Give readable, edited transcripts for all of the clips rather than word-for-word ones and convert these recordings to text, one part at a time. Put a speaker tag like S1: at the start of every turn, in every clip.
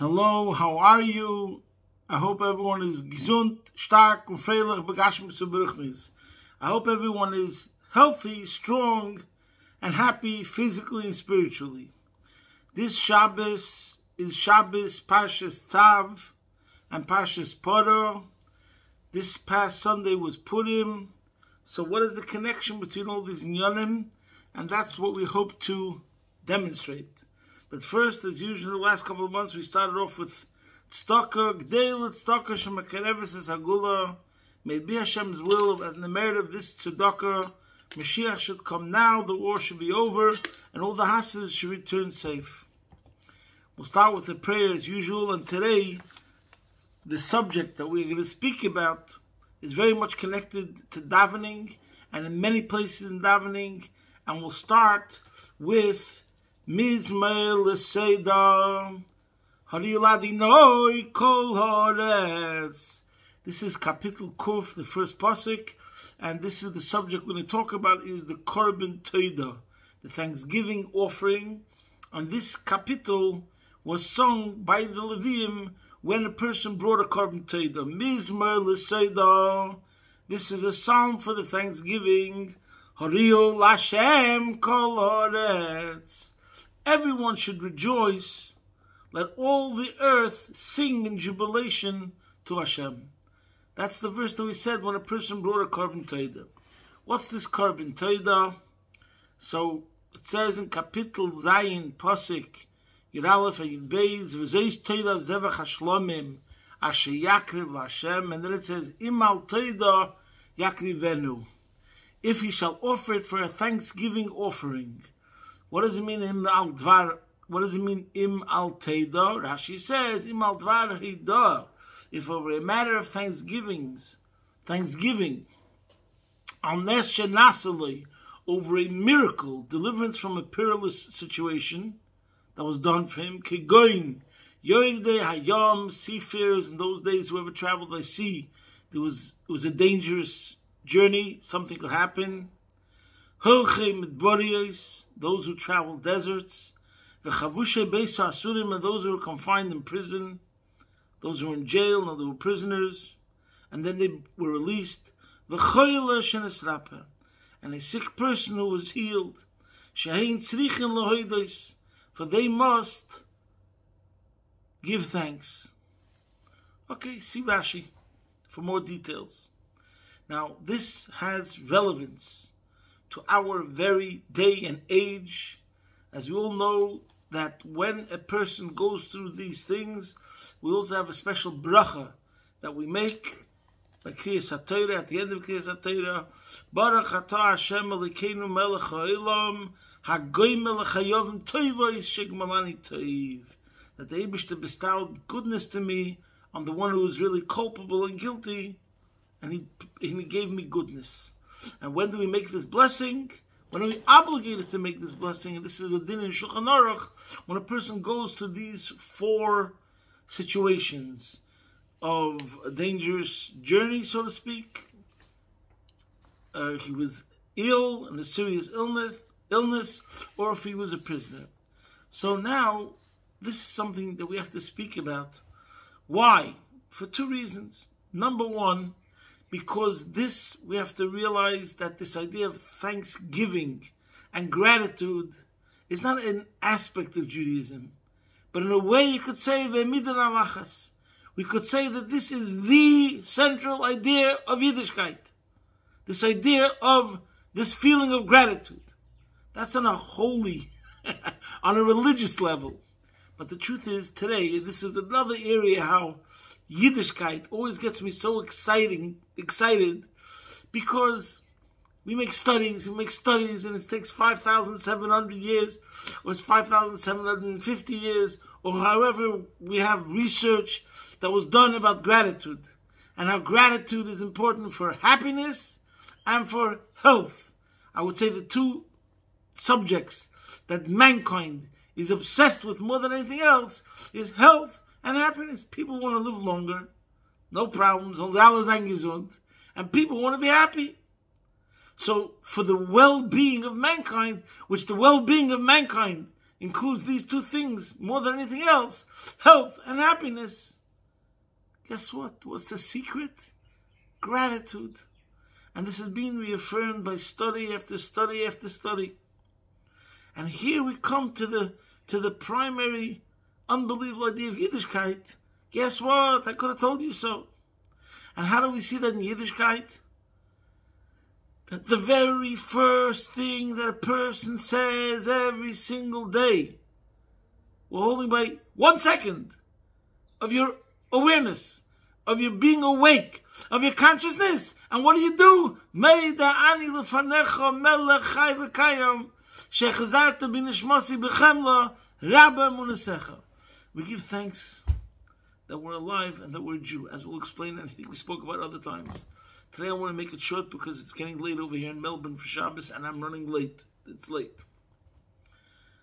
S1: Hello, how are you? I hope everyone is gesund, stark, und freilich, begashmis und beruchnis. I hope everyone is healthy, strong, and happy physically and spiritually. This Shabbos is Shabbos Parshas Tzav and Parshas Poro. This past Sunday was Purim. So what is the connection between all these inyanim? And that's what we hope to demonstrate. But first, as usual, the last couple of months, we started off with Tzedakah, Gdel, Tzedakah, Shemakereves, Hagula. May it be Hashem's will, and the merit of this Tzedakah, Mashiach should come now, the war should be over, and all the Hasidus should return safe. We'll start with the prayer as usual, and today, the subject that we're going to speak about is very much connected to davening, and in many places in davening, and we'll start with Mizmor l'Seder, Hariladinoi Kol Haaretz. This is Kapitel Kuf, the first pasuk, and this is the subject we're going to talk about is the Korban Todah, the Thanksgiving offering. And this Kapitel was sung by the Leviim when a person brought a Korban Todah. Mizmor l'Seder. This is a psalm for the Thanksgiving. Hariu l'Hashem Kol Haaretz. Everyone should rejoice. Let all the earth sing in jubilation to Hashem. That's the verse that we said when a person brought a Korban Todah. What's this Korban Todah? So it says in Kapitel Zayin Pasuk Yud Aleph and Yud Beis V'zeis Todah Zevach Hashlomim Asher Yakriv Hashem, and then it says Imal Todah Yakrivenu. If he shall offer it for a thanksgiving offering. What does it mean im al dvar? What does it mean im al teda? Rashi says im al dvar hida. If over a matter of thanksgiving, unless shenasali, over a miracle, deliverance from a perilous situation that was done for him, kegoin yoyde hayam, seafarers in those days, whoever traveled by sea, it was a dangerous journey, something could happen. Those who travel deserts, and those who were confined in prison, those who were in jail, and they were prisoners, and then they were released, and a sick person who was healed, for they must give thanks. Okay, see Rashi for more details. Now, this has relevance to our very day and age, as we all know that when a person goes through these things, we also have a special bracha that we make by Kriyas HaTorah, at the end of Kriyas HaTorah, Baruch Atah Hashem Elokeinu Melech HaOlam, Hagoy Melech HaYovim Toivos Shegmalani Toiv, that the Eibishter bestowed goodness to me on the one who was really culpable and guilty, and he gave me goodness. And when do we make this blessing? When are we obligated to make this blessing? And this is a din in Shulchan Aruch, when a person goes to these four situations of a dangerous journey, so to speak. He was ill, in a serious illness, or if he was a prisoner. So now, this is something that we have to speak about. Why? For two reasons. Number one, because this, we have to realize that this idea of thanksgiving and gratitude is not an aspect of Judaism. But in a way you could say, we could say that this is the central idea of Yiddishkeit. This idea of this feeling of gratitude. That's on a holy, on a religious level. But the truth is, today, this is another area how Yiddishkeit always gets me so excited, because we make studies, and it takes 5,700 years, or it's 5,750 years, or however we have research that was done about gratitude, and how gratitude is important for happiness and for health. I would say the two subjects that mankind is obsessed with more than anything else is health and happiness. People want to live longer, no problems, and people want to be happy. So for the well-being of mankind, which the well-being of mankind includes these two things more than anything else, health and happiness, guess what? What's the secret? Gratitude. And this is being reaffirmed by study after study after study. And here we come to the primary unbelievable idea of Yiddishkeit. Guess what? I could have told you so. And how do we see that in Yiddishkeit? That the very first thing that a person says every single day, we're holding by 1 second of your awareness, of your being awake, of your consciousness. And what do? Meida ani lefanecha melech chai v'kayam shechazarta b'nishmasi b'chemla rabba munasecha. We give thanks that we're alive and that we're Jew, as we'll explain, and I think we spoke about other times. Today I want to make it short because it's getting late over here in Melbourne for Shabbos, and I'm running late. It's late.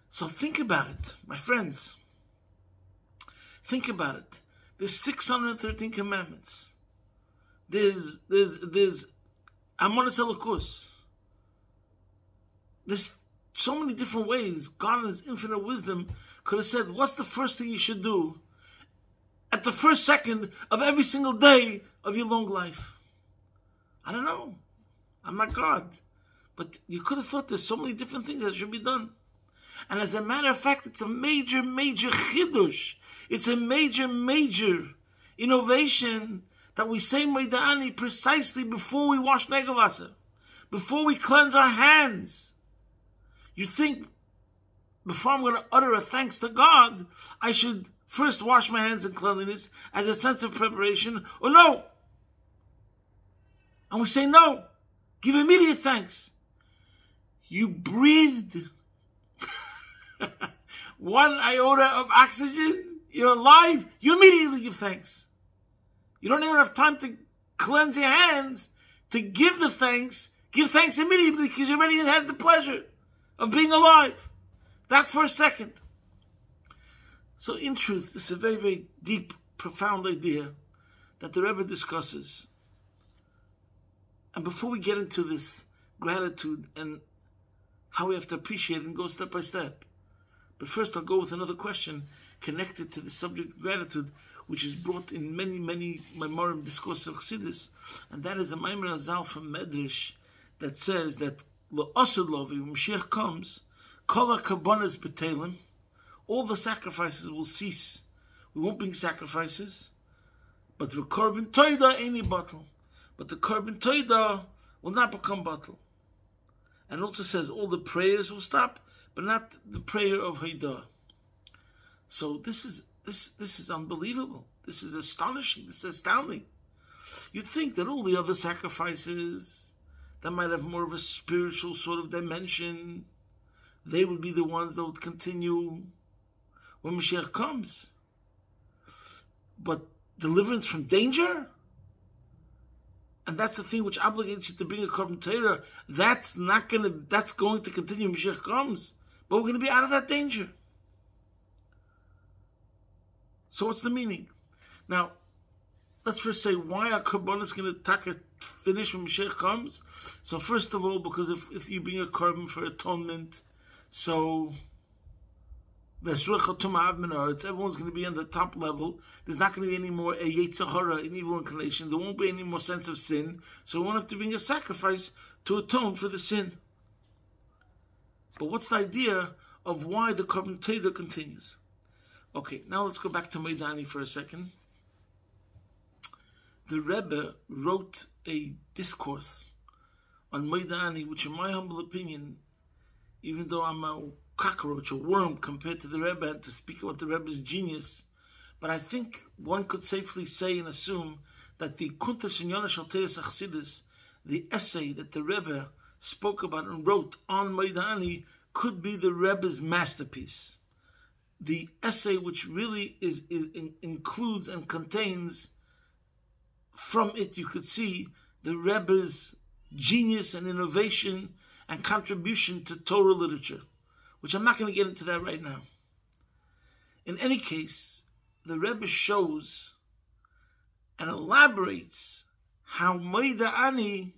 S1: So think about it, my friends. Think about it. There's 613 commandments. There's Amonas Elokus. There's so many different ways. God in His infinite wisdom could have said, what's the first thing you should do at the first second of every single day of your long life? I don't know. I'm not God. But you could have thought there's so many different things that should be done. And as a matter of fact, it's a major, major chidush. It's a major, major innovation that we say Meida'ani precisely before we wash Negavasa, before we cleanse our hands. You think, before I'm going to utter a thanks to God, I should first wash my hands in cleanliness as a sense of preparation, or no? And we say no. Give immediate thanks. You breathed 1 iota of oxygen, you're alive, you immediately give thanks. You don't even have time to cleanse your hands to give the thanks. Give thanks immediately because you already had the pleasure of being alive. That for a second. So in truth, this is a very, very deep, profound idea that the Rebbe discusses. And before we get into this gratitude and how we have to appreciate it and go step by step, but first I'll go with another question connected to the subject of gratitude, which is brought in many, many Maimarim discourse of Chassidus, and that is a Maimar Azal from Medrash that says that L'Osad when Mashiach comes, Kol HaKabonos B'Telim, all the sacrifices will cease. We won't bring sacrifices, but the Korban Toida any bottle. But the Korban Toida will not become bottle. And it also says all the prayers will stop, but not the prayer of Haidah. So this is unbelievable. This is astonishing. This is astounding. You'd think that all the other sacrifices that might have more of a spiritual sort of dimension, they would be the ones that would continue when Mashiach comes. But deliverance from danger? And that's the thing which obligates you to bring a Korban Torah. That's going to continue when Mashiach comes. But we're going to be out of that danger. So what's the meaning? Now, let's first say why are Korbanos going to finish when Mashiach comes? So first of all, because if you bring a Korban for atonement, so everyone's going to be on the top level. There's not going to be any more a Yetzer Hara, an evil inclination. There won't be any more sense of sin. So we won't have to bring a sacrifice to atone for the sin. But what's the idea of why the Korban Torah continues? Okay, now let's go back to Meida'ani for a second. The Rebbe wrote a discourse on Meida'ani, which in my humble opinion, even though I'm a cockroach, a worm compared to the Rebbe, and to speak about the Rebbe's genius, but I think one could safely say and assume that the Kuntas Inyana Shel Teres Achsidis, the essay that the Rebbe spoke about and wrote on Meida'ani, could be the Rebbe's masterpiece. The essay which really includes and contains, from it you could see the Rebbe's genius and innovation and contribution to Torah literature, which I'm not going to get into that right now. In any case, the Rebbe shows and elaborates how Meida'ani,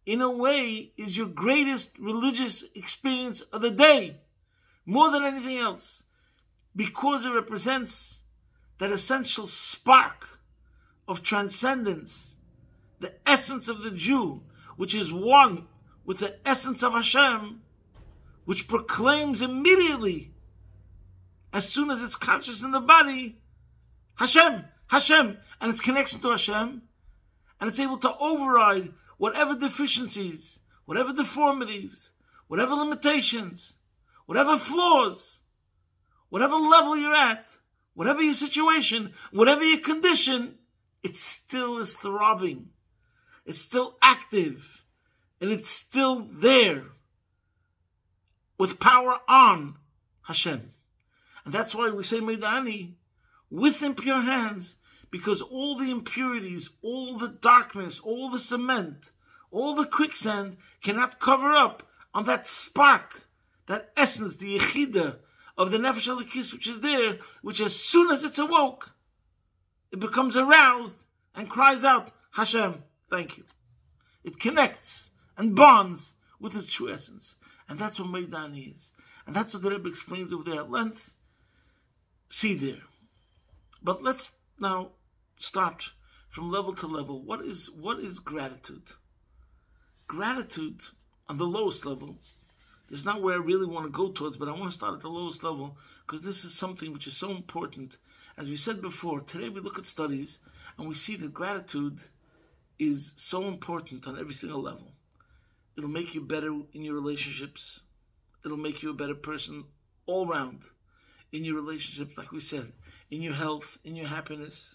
S1: in a way, is your greatest religious experience of the day. more than anything else, because it represents that essential spark of transcendence, the essence of the Jew, which is one with the essence of Hashem, which proclaims immediately, as soon as it's conscious in the body, Hashem, Hashem, and its connection to Hashem, and it's able to override whatever deficiencies, whatever deformities, whatever limitations, whatever flaws, whatever level you're at, whatever your situation, whatever your condition, it still is throbbing. It's still active. And it's still there with power on Hashem. And that's why we say Meidani with impure hands, because all the impurities, all the darkness, all the cement, all the quicksand cannot cover up on that spark, that essence, the Yechida of the Nefesh Elikis, which is there, which as soon as it's awoke, it becomes aroused and cries out, Hashem, thank you. It connects and bonds with its true essence. And that's what Meidani is. And that's what the Rebbe explains over there at length. See there. But let's now start from level to level. What is gratitude? Gratitude on the lowest level is not where I really want to go towards, but I want to start at the lowest level because this is something which is so important. As we said before, today we look at studies and we see that gratitude is so important on every single level. It'll make you better in your relationships. It'll make you a better person all around. In your relationships, like we said, in your health, in your happiness.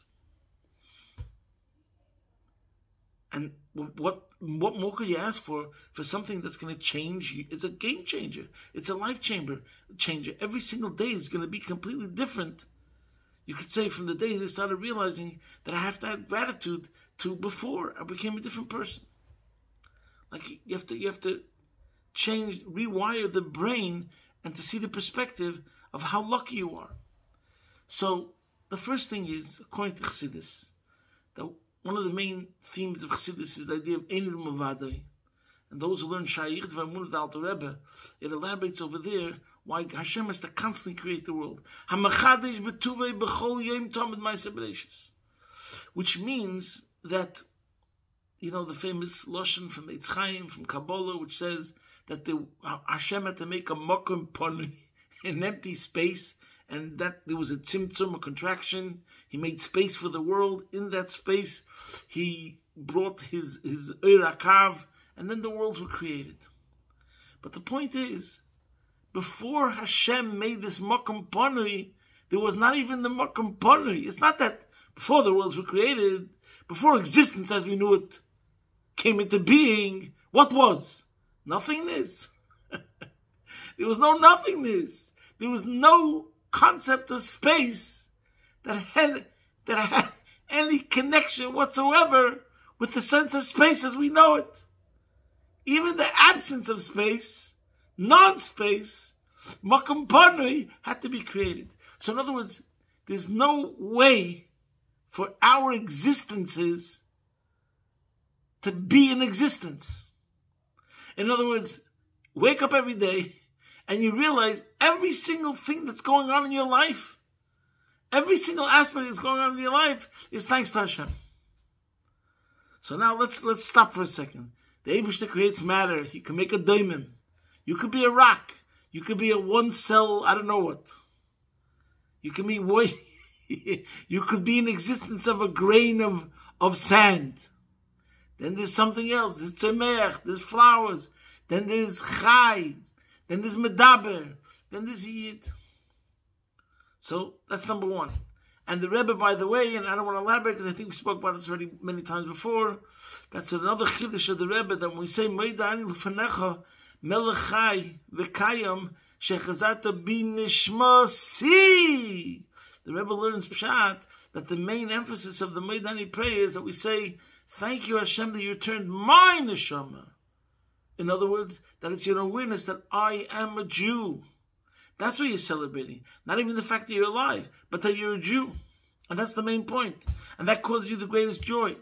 S1: And what more could you ask for something that's going to change you? It's a game changer. It's a life changer. Every single day is going to be completely different. You could say from the day they started realizing that I have to have gratitude to before I became a different person. Like you have to change, rewire the brain and to see the perspective of how lucky you are. So the first thing is, according to Chassidus, that one of the main themes of Chassidus is the idea of Ein Mavadai. And those who learn Shayich V'Amunah the Alter Rebbe, it elaborates over there why Hashem has to constantly create the world. Hamachadesh b'tuvei b'chol yom tamid ma'aseh b'reishis. Which means that, you know, the famous Lashon from Eitz Chaim, from Kabbalah, which says that Hashem had to make a makom panu, an empty space, and that there was a tzimtzum, a contraction. He made space for the world. In that space, he brought his Eirakav, and then the worlds were created. But the point is, before Hashem made this makom panui, there was not even the makom panui. It's not that before the worlds were created, before existence as we knew it came into being, what was? Nothingness. There was no nothingness. There was no concept of space that had any connection whatsoever with the sense of space as we know it. Even the absence of space, non-space, makom panui, had to be created. So in other words, there's no way for our existences to be in existence. In other words, wake up every day and you realize every single thing that's going on in your life, every single aspect that's going on in your life is thanks to Hashem. So now let's stop for a second. The Eibishter creates matter. He can make a diamond. You could be a rock. You could be a one cell, I don't know what. You can be you could be in existence of a grain of sand. Then there's something else. There's tzemeach, there's flowers. Then there's chai. Then there's medaber. Then there's yid. So that's number one. And the Rebbe, by the way, and I don't want to elaborate because I think we spoke about this already many times before, that's another chiddush of the Rebbe, that when we say Meidani l'fanecha melech chai v'kayam shechazata b'nishma si, the Rebbe learns pshat that the main emphasis of the Meidani prayer is that we say, thank you Hashem that you turned my neshama. In other words, that it's your awareness that I am a Jew. That's what you're celebrating. Not even the fact that you're alive, but that you're a Jew. And that's the main point. And that causes you the greatest joy.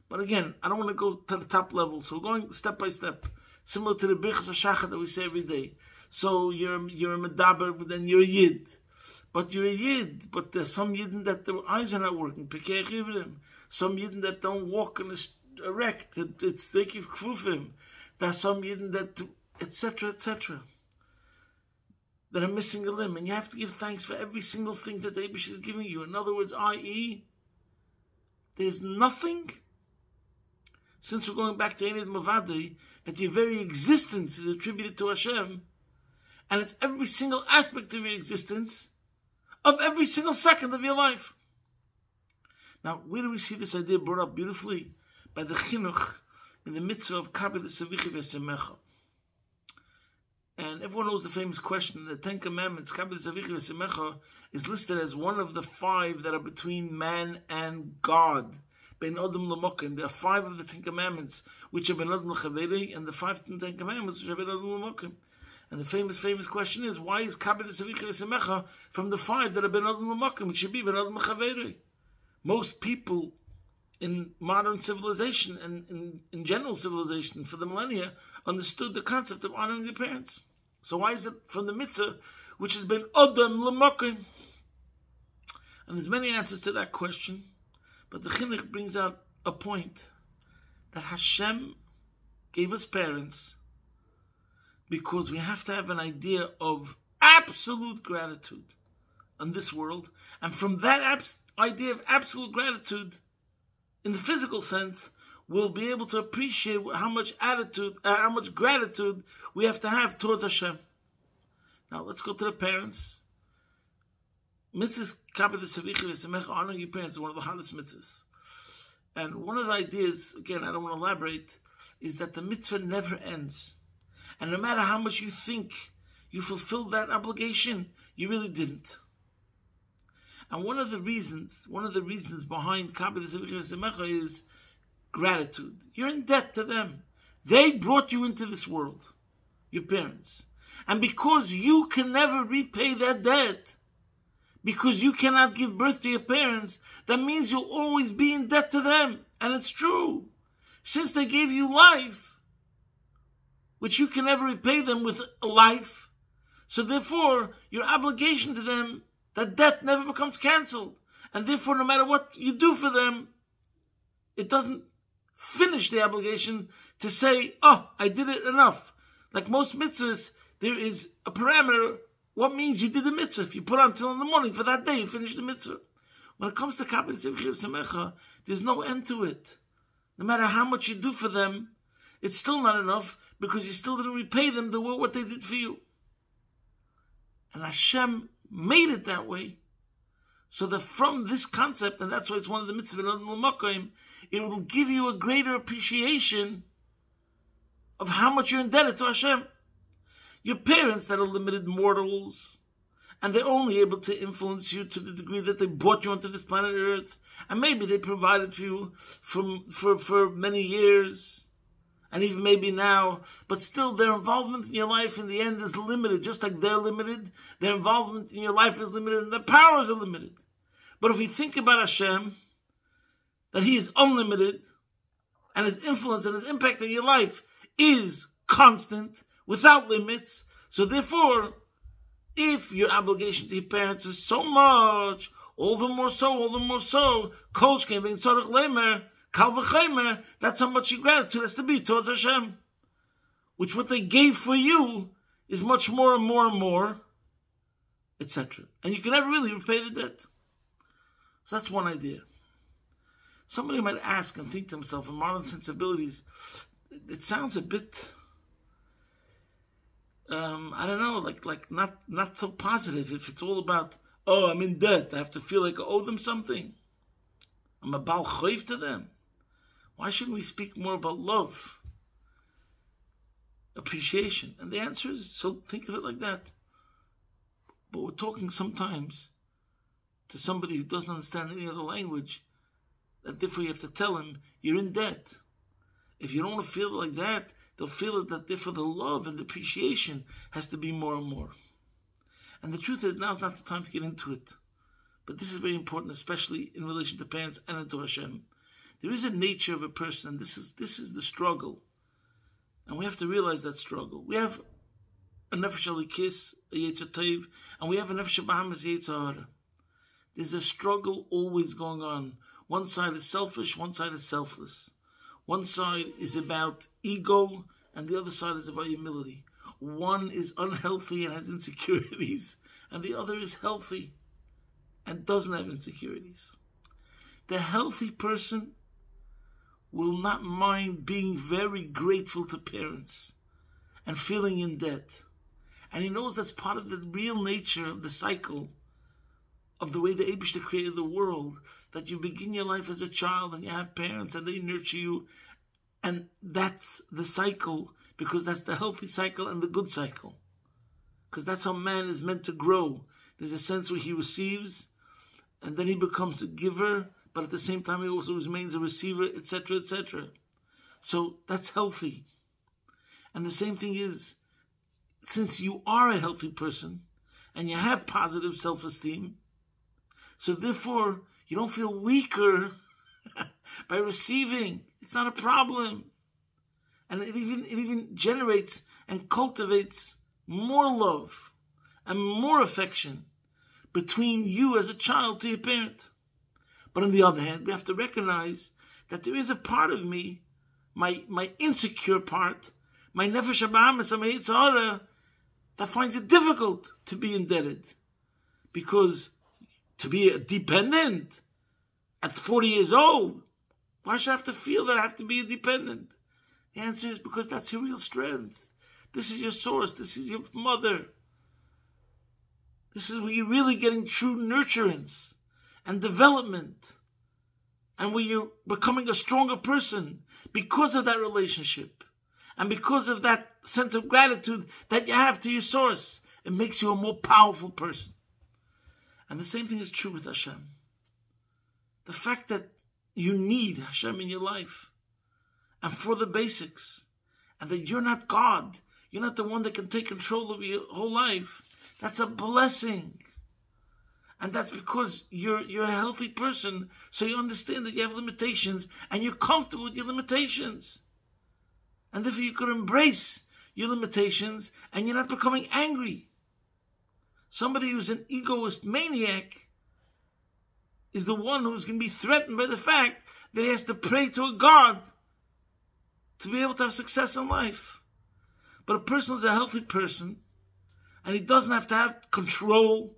S1: But again, I don't want to go to the top level, so we're going step by step, similar to the Birchas HaShachar that we say every day. So you're a medaber, but then you're a yid. But you're a yid, but there's some yidden that their eyes are not working. Pekech ivrim. Some yidden that don't walk in erect. It's zekiv kfufim. There's some yidden that, etc., etc., that are missing a limb. And you have to give thanks for every single thing that the Eibush is giving you. In other words, i.e., there's nothing, since we're going back to Enid Mavadi, that your very existence is attributed to Hashem, and it's every single aspect of your existence, of every single second of your life. Now, where do we see this idea brought up beautifully? By the chinuch in the mitzvah of Kabbalah Savichi V'Semecha. And everyone knows the famous question, the Ten Commandments, Kabbalah Savichi V'Semecha, is listed as one of the 5 that are between man and God. Ben Adam L'Mokim. There are 5 of the 10 Commandments, which are Ben Adam L'Chaveri, and the 5 10 Commandments, which are Ben Adam L'Mokim. And the famous question is, why is Kabbalah Savichi V'Semecha from the 5 that are Ben Adam L'Mokim, which should be Ben Adam L'Chaveri? Most people in modern civilization and in general civilization for the millennia understood the concept of honoring their parents. So why is it from the mitzvah, which has been Adam L'Mokim? And there's many answers to that question, but the chinuch brings out a point that Hashem gave us parents because we have to have an idea of absolute gratitude on this world, and from that idea of absolute gratitude, in the physical sense, we'll be able to appreciate how much gratitude we have to have towards Hashem. Now let's go to the parents. Mitzvahs Kabbalah Savichi V'Semecha, honoring your parents, is one of the hardest mitzvahs. And one of the ideas, again, I don't want to elaborate, is that the mitzvah never ends. And no matter how much you think you fulfilled that obligation, you really didn't. And one of the reasons behind Kabbalah Savichi V'Semecha is gratitude. You're in debt to them. They brought you into this world, your parents. And because you can never repay that debt, because you cannot give birth to your parents, that means you'll always be in debt to them. And it's true. Since they gave you life, which you can never repay them with a life, so therefore, your obligation to them, that debt never becomes canceled. And therefore, no matter what you do for them, it doesn't finish the obligation to say, oh, I did it enough. Like most mitzvahs, there is a parameter. What means you did the mitzvah? If you put on till in the morning for that day, you finish the mitzvah. When it comes to Kabbalah Savichi V'Semecha, there's no end to it. No matter how much you do for them, it's still not enough because you still didn't repay them what they did for you. And Hashem made it that way, so that from this concept, and that's why it's one of the mitzvahs, it will give you a greater appreciation of how much you're indebted to Hashem. Your parents that are limited mortals, and they're only able to influence you to the degree that they brought you onto this planet Earth, and maybe they provided for you for many years, and even maybe now, but still their involvement in your life in the end is limited. Just like they're limited, their involvement in your life is limited, and their powers are limited. But if you think about Hashem, that He is unlimited, and His influence and His impact in your life is constant, without limits, so therefore, if your obligation to your parents is so much, all the more so, kol shkein ve'in tzarich lemer, kal v'chaymer, that's how much your gratitude has to be towards Hashem. Which what they gave for you is much more and more and more, etc. And you can never really repay the debt. So that's one idea. Somebody might ask and think to himself, in modern sensibilities, it sounds a bit, I don't know, like not so positive. If it's all about, oh, I'm in debt, I have to feel like I owe them something. I'm a bal chayv to them. Why shouldn't we speak more about love, appreciation? And the answer is, so think of it like that. But we're talking sometimes to somebody who doesn't understand any other language, that therefore you have to tell him, you're in debt. If you don't want to feel it like that, they'll feel it that therefore the love and the appreciation has to be more and more. And the truth is, now's not the time to get into it. But this is very important, especially in relation to parents and into Hashem. There is a nature of a person. This is the struggle. And we have to realize that struggle. We have a nefesh alikis, a yetzer tov, and we have a nefesh bahamas, yetzer hara. There's a struggle always going on. One side is selfish, one side is selfless. One side is about ego, and the other side is about humility. One is unhealthy and has insecurities, and the other is healthy and doesn't have insecurities. The healthy person will not mind being very grateful to parents and feeling in debt. And he knows that's part of the real nature of the cycle of the way the Eibishter created the world, that you begin your life as a child and you have parents and they nurture you, and that's the cycle, because that's the healthy cycle and the good cycle. Because that's how man is meant to grow. There's a sense where he receives, and then he becomes a giver, but at the same time he also remains a receiver, etc., etc. So that's healthy. And the same thing is, since you are a healthy person, and you have positive self-esteem, so therefore you don't feel weaker by receiving. It's not a problem. And it even generates and cultivates more love and more affection between you as a child to your parent. But on the other hand, we have to recognize that there is a part of me, my insecure part, my nefesh habahamis, my yetzer hara, that finds it difficult to be indebted. Because to be a dependent at 40 years old, why should I have to feel that I have to be a dependent? The answer is because that's your real strength. This is your source. This is your mother. This is where you're really getting true nurturance and development, and where you're becoming a stronger person because of that relationship and because of that sense of gratitude that you have to your source. It makes you a more powerful person. And the same thing is true with Hashem. The fact that you need Hashem in your life and for the basics, and that you're not God, you're not the one that can take control of your whole life, that's a blessing. And that's because you're a healthy person, so you understand that you have limitations and you're comfortable with your limitations. And therefore you could embrace your limitations and you're not becoming angry. Somebody who's an egoist maniac is the one who's going to be threatened by the fact that he has to pray to a God to be able to have success in life. But a person who's a healthy person, and he doesn't have to have control,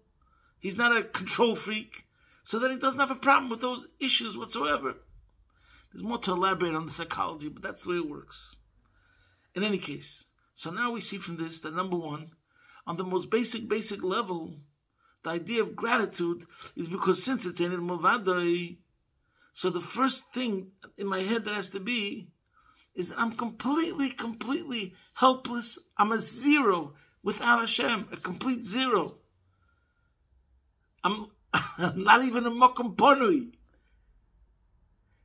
S1: he's not a control freak, so that he doesn't have a problem with those issues whatsoever. There's more to elaborate on the psychology, but that's the way it works. In any case, so now we see from this that number one, on the most basic level, the idea of gratitude is because since it's in Movadai, so the first thing in my head that has to be is that I'm completely helpless. I'm a zero without Hashem, a complete zero. I'm not even a Mokum Ponui.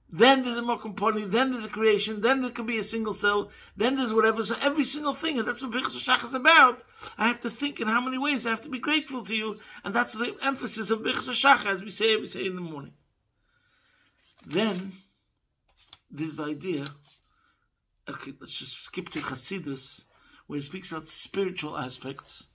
S1: Then there's a Mokum Ponui, then there's a creation, then there could be a single cell, then there's whatever. So every single thing, and that's what Birchas Hashach is about. I have to think in how many ways I have to be grateful to you, and that's the emphasis of Birchas Hashach, as we say in the morning. Then there's the idea. Okay, let's just skip to Chassidus, where it speaks about spiritual aspects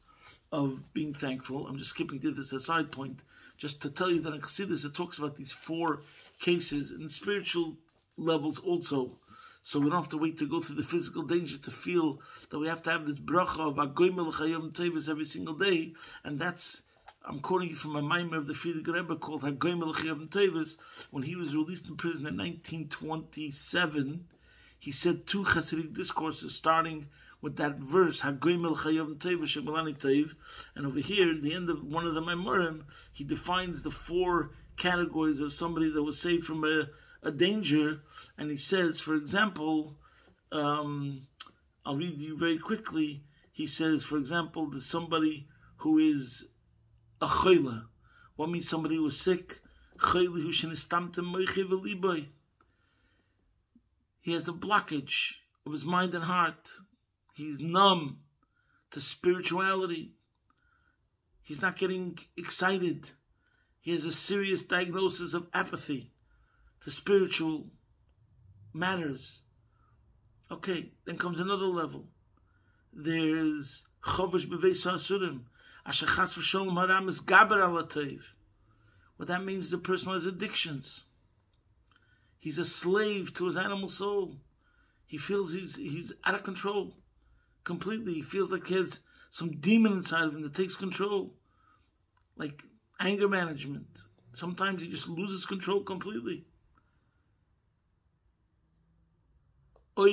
S1: of being thankful. I'm just skipping to this aside point, just to tell you that in Chassidus it talks about these four cases in spiritual levels also. So we don't have to wait to go through the physical danger to feel that we have to have this bracha of Hagoy Melech Hayom Tevis every single day. And that's, I'm quoting you from a mimer of the Friedrich Rebbe called Hagoy Melech Hayom Tevis. When he was released from prison in 1927, he said two Hasidic discourses starting with that verse, Hagoy Melech Hayom Tevis Shemalani Teiv. And over here, at the end of one of the Maimorim, he defines the four categories of somebody that was saved from a danger. And he says, for example, I'll read you very quickly. He says, for example, there's somebody who is a chayla. What means somebody who was sick? Chayla hu shenistamtem moiche v'liboy. He has a blockage of his mind and heart. He's numb to spirituality. He's not getting excited. He has a serious diagnosis of apathy to spiritual matters. Okay, then comes another level. There's Chovish b'veis ha'asurim. Asher chas v'sholom haram is gaber ala toiv. What that means is the person has addictions. He's a slave to his animal soul. He feels he's out of control completely. He feels like he has some demon inside of him that takes control. Like anger management. Sometimes he just loses control completely. The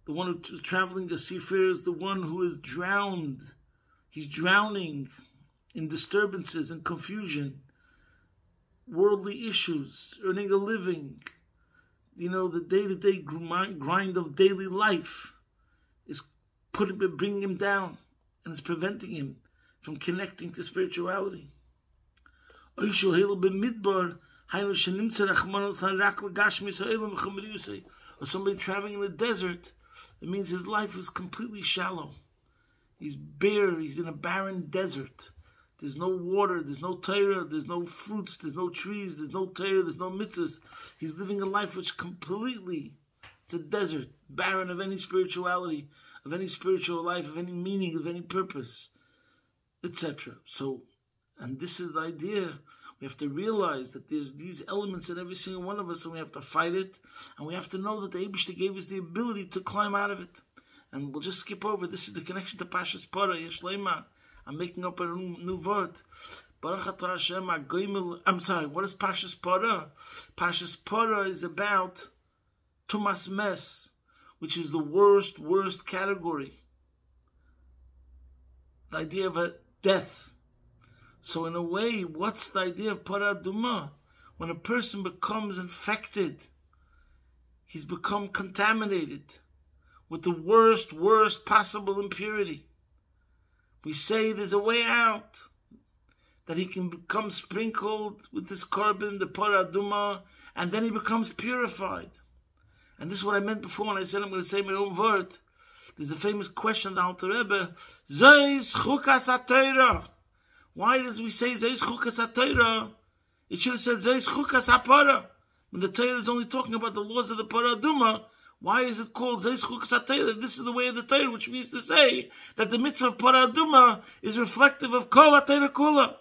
S1: one who's traveling a seafarer is the one who is drowned. He's drowning in disturbances and confusion, worldly issues, earning a living. The day-to-day grind of daily life is bringing him down, and it's preventing him from connecting to spirituality. Or somebody traveling in the desert, it means his life is completely shallow. He's bare, he's in a barren desert. There's no water, there's no Torah, there's no fruits, there's no trees, there's no Torah, there's no mitzvahs. He's living a life which completely, it's a desert, barren of any spirituality, of any spiritual life, of any meaning, of any purpose, etc. So, and this is the idea. We have to realize that there's these elements in every single one of us, and we have to fight it, and we have to know that the Eibishter gave us the ability to climb out of it. And we'll just skip over. This is the connection to Pashas Parah, Yeshleima. I'm making up a new word. Baruch atah Hashem, I'm sorry, what is Pashas Parah? Pashas Parah is about Tumas Mes, which is the worst category. The idea of a death. So in a way, what's the idea of Parah Aduma? When a person becomes infected, he's become contaminated with the worst possible impurity. We say there's a way out, that he can become sprinkled with this carbon, the Parah Aduma, and then he becomes purified. And this is what I meant before when I said I'm going to say my own word. There's a famous question of the Alter Rebbe, Zeis Chukas HaTorah. Why does we say Zeis Chukas HaTorah? It should have said Zeis Chukas HaParah. When the Torah is only talking about the laws of the Parah Aduma, why is it called Zeis Chukas HaTorah? This is the way of the Torah, which means to say that the mitzvah of Parah Aduma is reflective of Kol HaTorah Kula.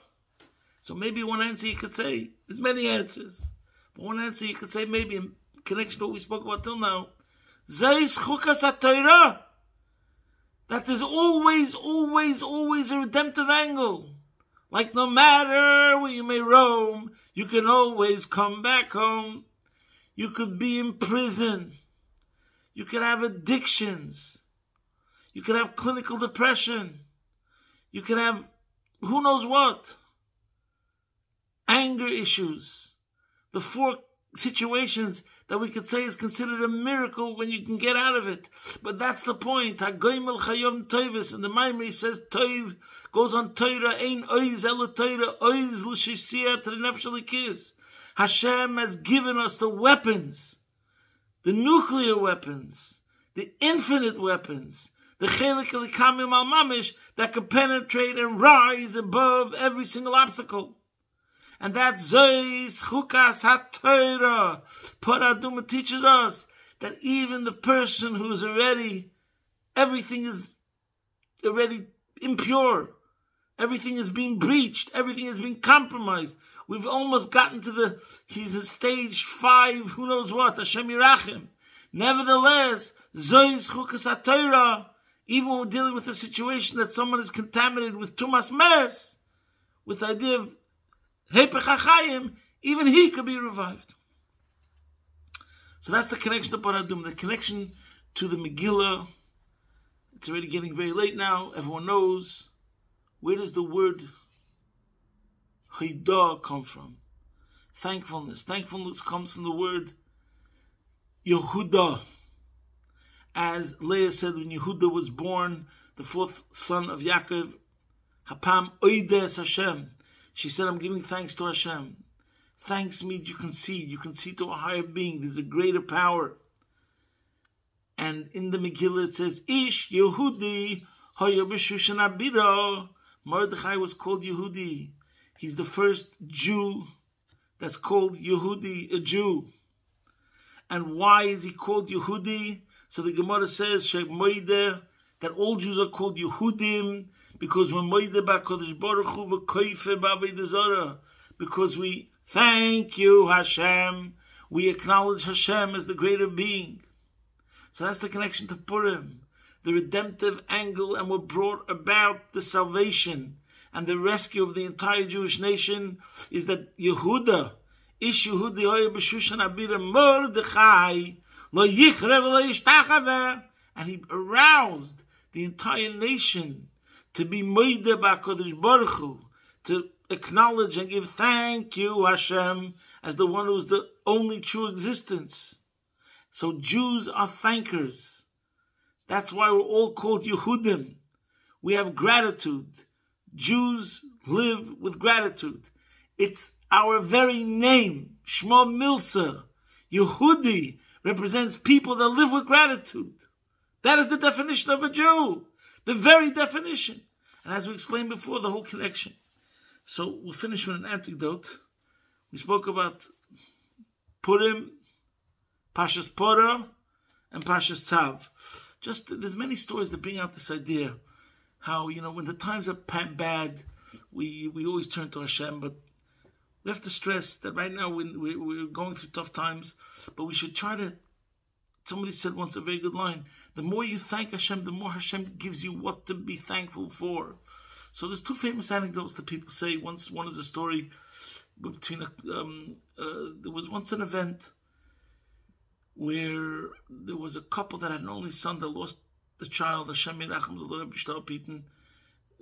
S1: So maybe one answer you could say, there's many answers, but one answer you could say maybe in connection to what we spoke about till now, Zeis Chukas HaTorah, that there's always a redemptive angle. Like no matter where you may roam, you can always come back home. You could be in prison. You could have addictions. You could have clinical depression. You could have who knows what. Anger issues. The 4 situations that we could say is considered a miracle when you can get out of it. But that's the point. HaGoimel Chayom Toivis. And the Maimri says Toiv goes on Torah. Ein oiz ela Torah. Oiz l'shisia to the nefesh alikis. Hashem has given us the weapons. The nuclear weapons. The infinite weapons. The chelik elikamim al mamish that can penetrate and rise above every single obstacle. And that Zeis Chukas HaTorah. Parah Aduma teaches us that even the person who is everything is already impure. Everything is being breached. Everything is being compromised. We've almost gotten to he's at stage 5, who knows what, Hashem Yirachim. Nevertheless, Zeis Chukas HaTorah, even when we're dealing with a situation that someone is contaminated with Tumas Mes, with the idea of Hepech HaChayim, even he could be revived. So that's the connection to Parah Aduma, the connection to the Megillah. It's already getting very late now. Everyone knows. Where does the word Haidah come from? Thankfulness. Thankfulness comes from the word Yehuda. As Leah said when Yehuda was born, the 4th son of Yaakov, Hapam Oides Hashem. She said, I'm giving thanks to Hashem. Thanks means you concede to a higher being. There's a greater power. And in the Megillah it says, Ish Yehudi Hoya B'Shushan Abira. Mordechai was called Yehudi. He's the first Jew that's called Yehudi, a Jew. And why is he called Yehudi? So the Gemara says, Shek Moide, that all Jews are called Yehudim, because we're Moide ba'Kodesh Baruch Hu v'koife ba'Avodah Zarah, because we thank you, Hashem. We acknowledge Hashem as the greater being. So that's the connection to Purim, the redemptive angle, and what brought about the salvation and the rescue of the entire Jewish nation is that Yehuda, Ish Yehudi hoye b'Shushan Abira Mordechai, lo yichre v'lo yishtachave, and he aroused the entire nation to be Moide ba'Kodesh Baruch Hu, to acknowledge and give thank you, Hashem, as the one who is the only true existence. So Jews are thankers. That's why we're all called Yehudim. We have gratitude. Jews live with gratitude. It's our very name, Shmo Milsa. Yehudi represents people that live with gratitude. That is the definition of a Jew. The very definition. And as we explained before, the whole connection. So we'll finish with an anecdote. We spoke about Purim, Pashas Porah, and Pashas Tzav. There's many stories that bring out this idea. How, when the times are bad, we always turn to Hashem, but we have to stress that right now we're going through tough times, but we should try to, somebody said once a very good line, the more you thank Hashem, the more Hashem gives you what to be thankful for. So there's two famous anecdotes that people say. One is a story between, there was once an event where there was a couple that had an only son that lost the child, Hashem Yerachim Zolor B'Shtal Piten,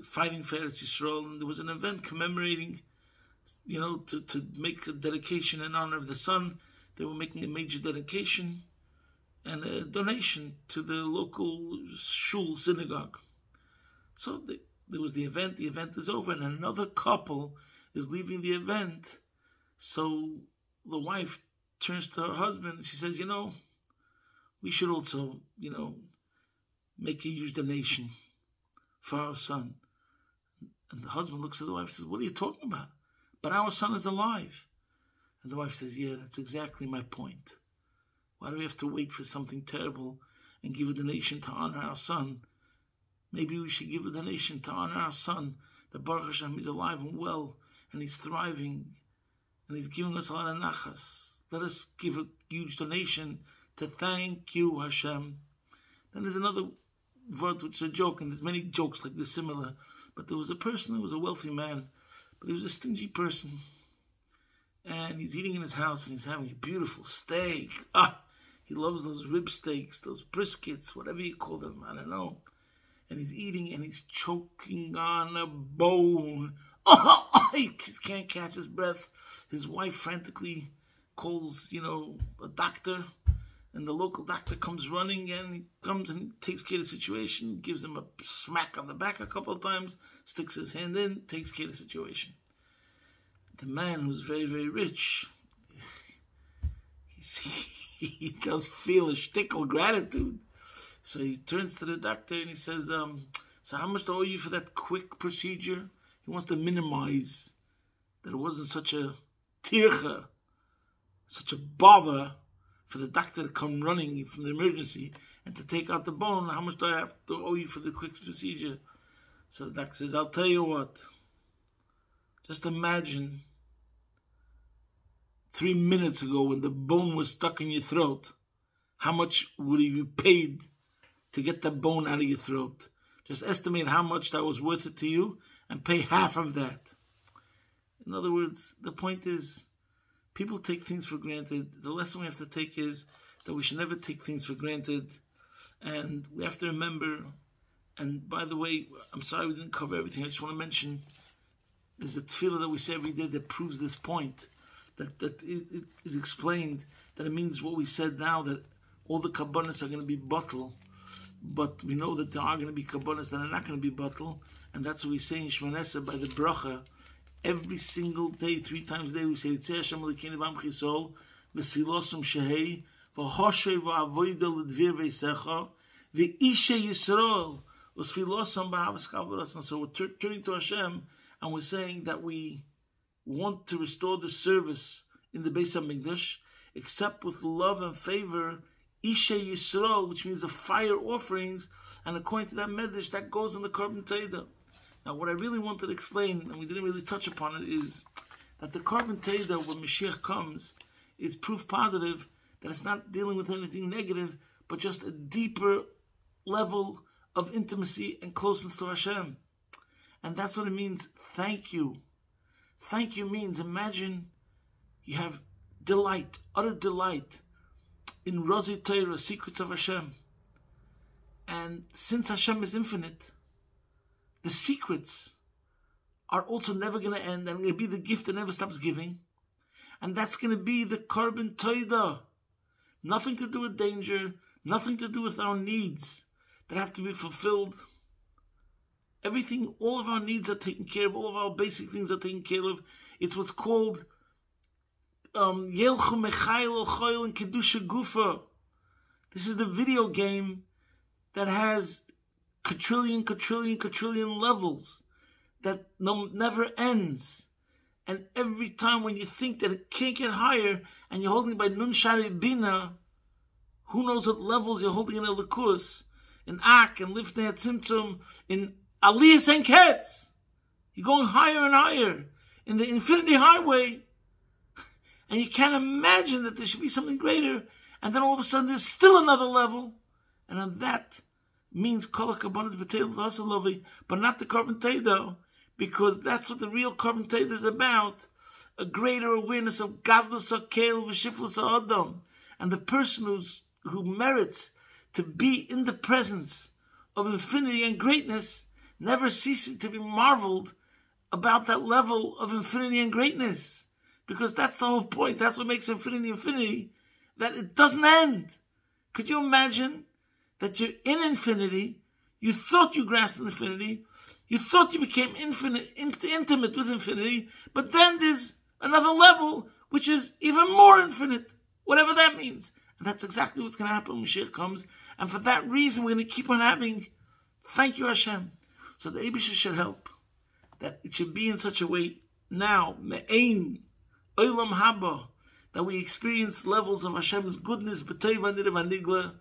S1: fighting for Eretz Yisrael, and there was an event commemorating, to make a dedication in honor of the son. They were making a major dedication and a donation to the local shul synagogue. So there was the event is over, and another couple is leaving the event. So the wife turns to her husband and she says, we should also, make a huge donation for our son. And the husband looks at the wife and says, what are you talking about? But our son is alive. And the wife says, yeah, that's exactly my point. Why do we have to wait for something terrible and give a donation to honor our son? Maybe we should give a donation to honor our son, that Baruch Hashem is alive and well, and he's thriving, and he's giving us a lot of nachas. Let us give a huge donation to thank you, Hashem. Then there's another word which is a joke, and there's many jokes like this similar. But there was a person who was a wealthy man, but he was a stingy person. And he's eating in his house, and he's having a beautiful steak. He loves those rib steaks, those briskets, whatever you call them, I don't know. And he's eating, and he's choking on a bone. He can't catch his breath. His wife frantically calls, a doctor. And the local doctor comes running, and he comes and takes care of the situation, gives him a smack on the back a couple of times, sticks his hand in, takes care of the situation. The man who's very, very rich, he does feel a shtickle gratitude. So he turns to the doctor and he says, so how much do I owe you for that quick procedure? He wants to minimize that it wasn't such a tircha, such a bother for the doctor to come running from the emergency and to take out the bone. How much do I have to owe you for the quick procedure? So the doctor says, I'll tell you what. Just imagine 3 minutes ago when the bone was stuck in your throat, how much would you paid to get that bone out of your throat? Just estimate how much that was worth it to you and pay half of that. In other words, the point is, people take things for granted. The lesson we have to take is that we should never take things for granted. And we have to remember, and by the way, I'm sorry we didn't cover everything. I just want to mention, there's a tefillah that we say every day that proves this point, that it is explained, that it means what we said now, that all the kabbanas are going to be bottle, but we know that there are going to be kabbanas that are not going to be bottle, and that's what we say in Shemona Esrei by the bracha. Every single day, 3 times a day, we say, Tzei Hashem Elokeinu b'am chisol, v'silosum shehei, v'hoshei v'avoida l'dvir v'yisecha, v'ishe Yisrael, v'sfilosum b'havas kavod. So we're turning to Hashem, and we're saying that we want to restore the service in the Beis HaMikdash, except with love and favor Isha Yisrael, which means the fire offerings, and according to that medrash, that goes in the Korban Todah. Now, what I really wanted to explain, and we didn't really touch upon it, is that the Korban Todah, when Mashiach comes, is proof positive that it's not dealing with anything negative, but just a deeper level of intimacy and closeness to Hashem. And that's what it means, thank you. Thank you means, imagine you have delight, utter delight, in Rozi Torah, secrets of Hashem. And since Hashem is infinite, the secrets are also never going to end, and going to be the gift that never stops giving. And that's going to be the Korban Todah. Nothing to do with danger, nothing to do with our needs that have to be fulfilled. Everything, all of our needs are taken care of, all of our basic things are taken care of. It's what's called Yelchu Mechayel Choyel and Kedusha Gufa. This is the video game that has quadrillion levels that never ends. And every time when you think that it can't get higher, and you're holding by Nun Shari Bina, who knows what levels you're holding in Elikus, in Ak, and Lifnei Tzimtzum, in Aliyah St. Ketz. You're going higher and higher in the infinity highway. And you can't imagine that there should be something greater. And then all of a sudden there's still another level. And on that means Kol HaKabonos B'Teil L'Asalovi, but not the Korban Todah, because that's what the real Korban Todah is about. A greater awareness of Gadlus HaKel V'Shiflus HaAdam. And the person who merits to be in the presence of infinity and greatness, never ceasing to be marveled about that level of infinity and greatness. Because that's the whole point. That's what makes infinity, that it doesn't end. Could you imagine that you're in infinity, you thought you grasped infinity, you thought you became intimate with infinity, but then there's another level which is even more infinite, whatever that means. And that's exactly what's going to happen when Mashiach comes. And for that reason, we're going to keep on having, thank you Hashem. So the Eibusha should help, that it should be in such a way now, me'ein, olam haba, that we experience levels of Hashem's goodness, b'teiv anirev anigla,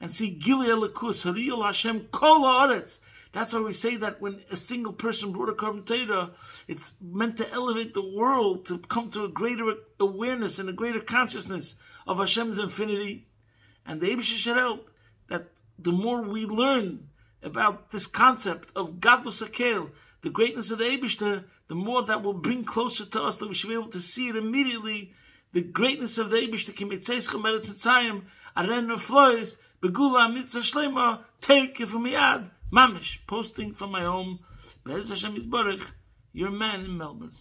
S1: and see Gilui Elikus, Hariyul Hashem Kol Haaretz. That's why we say that when a single person brought a Korban Todah, it's meant to elevate the world to come to a greater awareness and a greater consciousness of Hashem's infinity. And the Eibusha should help that the more we learn about this concept of Gadlus HaKel, the greatness of the Eibusha, the more that will bring closer to us, that we should be able to see it immediately, the greatness of the Eibusha, Kimitzeischa Meretz Mitzrayim, Aren Flois, Begula Mitzvah Shlema, take it from Miyad, Mamish, posting from my home, Be'ez Hashem Yisbarach, your man in Melbourne.